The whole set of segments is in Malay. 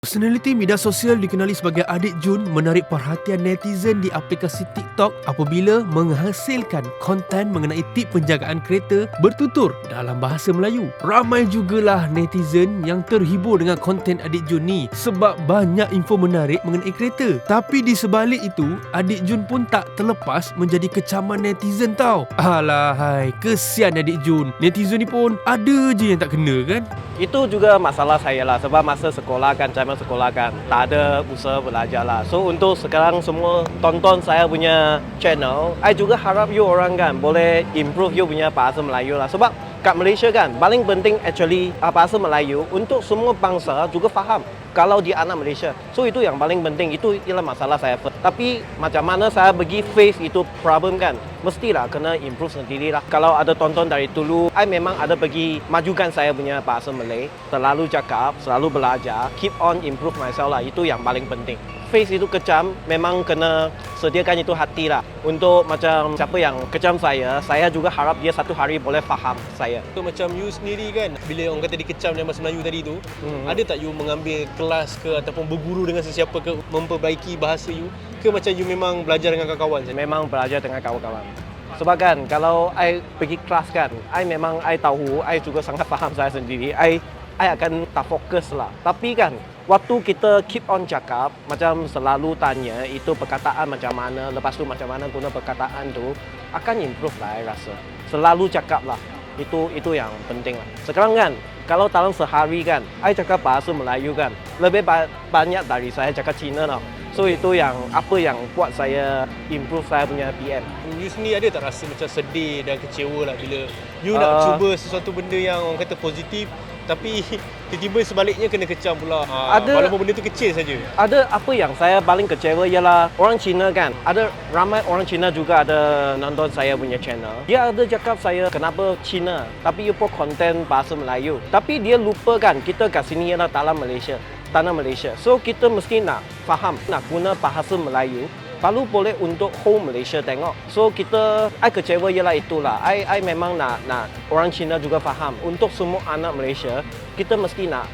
Personaliti media sosial dikenali sebagai Adik Jun menarik perhatian netizen di aplikasi TikTok apabila menghasilkan konten mengenai tip penjagaan kereta bertutur dalam bahasa Melayu. Ramai jugalah netizen yang terhibur dengan konten Adik Jun ni sebab banyak info menarik mengenai kereta. Tapi di sebalik itu, Adik Jun pun tak terlepas menjadi kecaman netizen tau. Alahai, kesian Adik Jun. Netizen ni pun ada je yang tak kena kan? Itu juga masalah saya lah sebab masa sekolah kan, zaman sekolah kan tak ada usaha belajar lah. So untuk sekarang semua tonton saya punya channel, I juga harap you orang kan boleh improve you punya bahasa Melayu lah. Sebab kat Malaysia kan paling penting actually bahasa Melayu untuk semua bangsa juga faham kalau dia anak Malaysia. So itu yang paling penting, itu ialah masalah saya. Tapi macam mana saya bagi face itu problem kan, mestilah kena improve sendirilah. Kalau ada tonton dari dulu, I memang ada bagi majukan saya punya bahasa Malay, selalu cakap, selalu belajar, keep on improve myself lah, itu yang paling penting. Face itu kecam, memang kena sediakan itu hati lah. Untuk macam siapa yang kecam saya juga harap dia satu hari boleh faham saya. So, macam you sendiri kan, bila orang kata dikecam dalam bahasa Melayu tadi tu, ada tak you mengambil kelas ke ataupun berguru dengan sesiapa ke memperbaiki bahasa you? Ke macam you memang belajar dengan kawan-kawan saja? Memang belajar dengan kawan-kawan. Sebab kan, kalau I pergi kelas kan, I memang I tahu, I juga sangat faham saya sendiri. I akan tak fokus lah. Tapi kan, waktu kita keep on cakap, macam selalu tanya itu perkataan macam mana, lepas tu macam mana guna perkataan tu, akan improve lah I rasa. Selalu cakap lah. Itu yang penting lah. Sekarang kan, kalau dalam sehari kan, I cakap bahasa Melayu kan, lebih banyak dari saya cakap Cina tau. So itu yang apa yang buat saya improve saya punya PM. You sendiri ada tak rasa macam sedih dan kecewa lah bila you nak cuba sesuatu benda yang orang kata positif, tapi tiba-tiba sebaliknya kena kecam pula. Walaupun benda tu kecil saja. Ada apa yang saya paling kecewa ialah orang Cina kan. Ada ramai orang Cina juga ada nonton saya punya channel. Dia ada cakap saya kenapa Cina tapi you pun konten bahasa Melayu. Tapi dia lupa kan kita kat sini ialah dalam Malaysia, tanah Malaysia. So kita mesti nak faham, nak guna bahasa Melayu baru boleh untuk whole Malaysia tengok. So kita, I kecewa ialah itulah. I memang nak orang Cina juga faham. Untuk semua anak Malaysia, kita mesti nak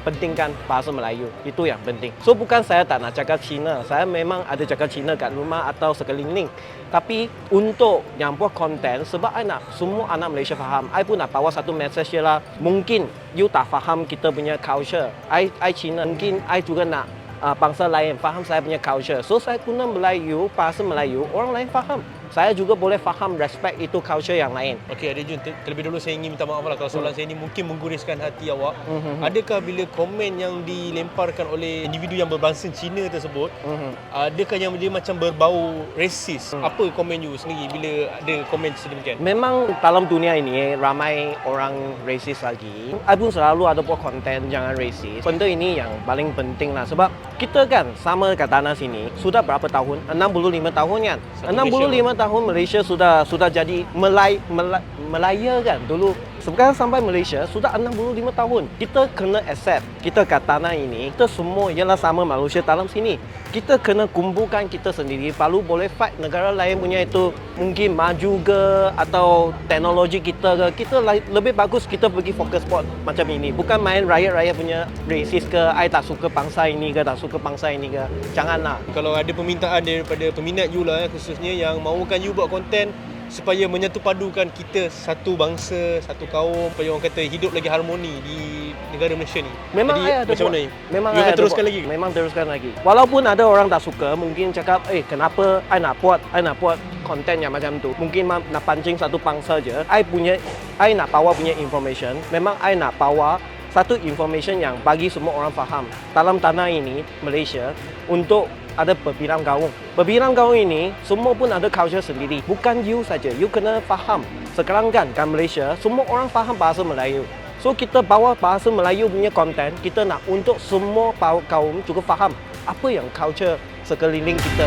pentingkan bahasa Melayu. Itu yang penting. So bukan saya tak nak cakap Cina. Saya memang ada cakap Cina kat rumah atau sekeliling. Tapi untuk yang buat konten, sebab I nak semua anak Malaysia faham, I pun nak bawa satu message ialah mungkin you tak faham kita punya culture. I Cina, mungkin I juga nak bangsa lain faham saya punya culture. So saya guna Melayu, bahasa Melayu, orang lain faham. Saya juga boleh faham, respect itu culture yang lain. Okey, Adik Jun, terlebih dahulu saya ingin minta maaf lah kalau soalan saya ini mungkin mengguriskan hati awak. Adakah bila komen yang dilemparkan oleh individu yang berbangsa Cina tersebut, adakah yang dia macam berbau resis? Apa komen you sendiri bila ada komen sedemikian? Memang dalam dunia ini ramai orang racist lagi. I pun selalu ada buat konten jangan racist. Benda ini yang paling penting lah. Sebab kita kan sama kat tanah sini sudah berapa tahun? 65 tahun kan? 65 tahun Malaysia sudah jadi Melaya kan dulu. Sekarang sampai Malaysia sudah 65 tahun. Kita kena accept kita kat tanah ini, kita semua ialah sama manusia dalam sini. Kita kena kumpulkan kita sendiri baru boleh fight negara lain punya itu mungkin maju ke atau teknologi kita ke. Kita lebih bagus kita pergi fokus buat macam ini. Bukan main rakyat-rakyat punya racist ke, I tak suka bangsa ini ke, tak suka bangsa ini ke. Janganlah. Kalau ada permintaan daripada peminat you lah khususnya yang mahukan you buat konten supaya menyatu padukan kita satu bangsa, satu kaum, supaya orang kata hidup lagi harmoni di negara Malaysia ni. Memang jadi, saya ada macam buat. mana? Memang you saya akan teruskan lagi? Memang teruskan lagi. Walaupun ada orang tak suka, mungkin cakap, kenapa I nak buat konten yang macam tu. Mungkin nak pancing satu bangsa je. I nak bawa punya information. Memang I nak bawa satu information yang bagi semua orang faham. Dalam tanah ini, Malaysia, untuk ada berbilang gaung. Berbilang gaung ini, semua pun ada culture sendiri. Bukan you saja, you kena faham. Sekarang kan, kat Malaysia, semua orang faham bahasa Melayu. So, kita bawa bahasa Melayu punya konten, kita nak untuk semua kaum juga faham apa yang culture sekeliling kita.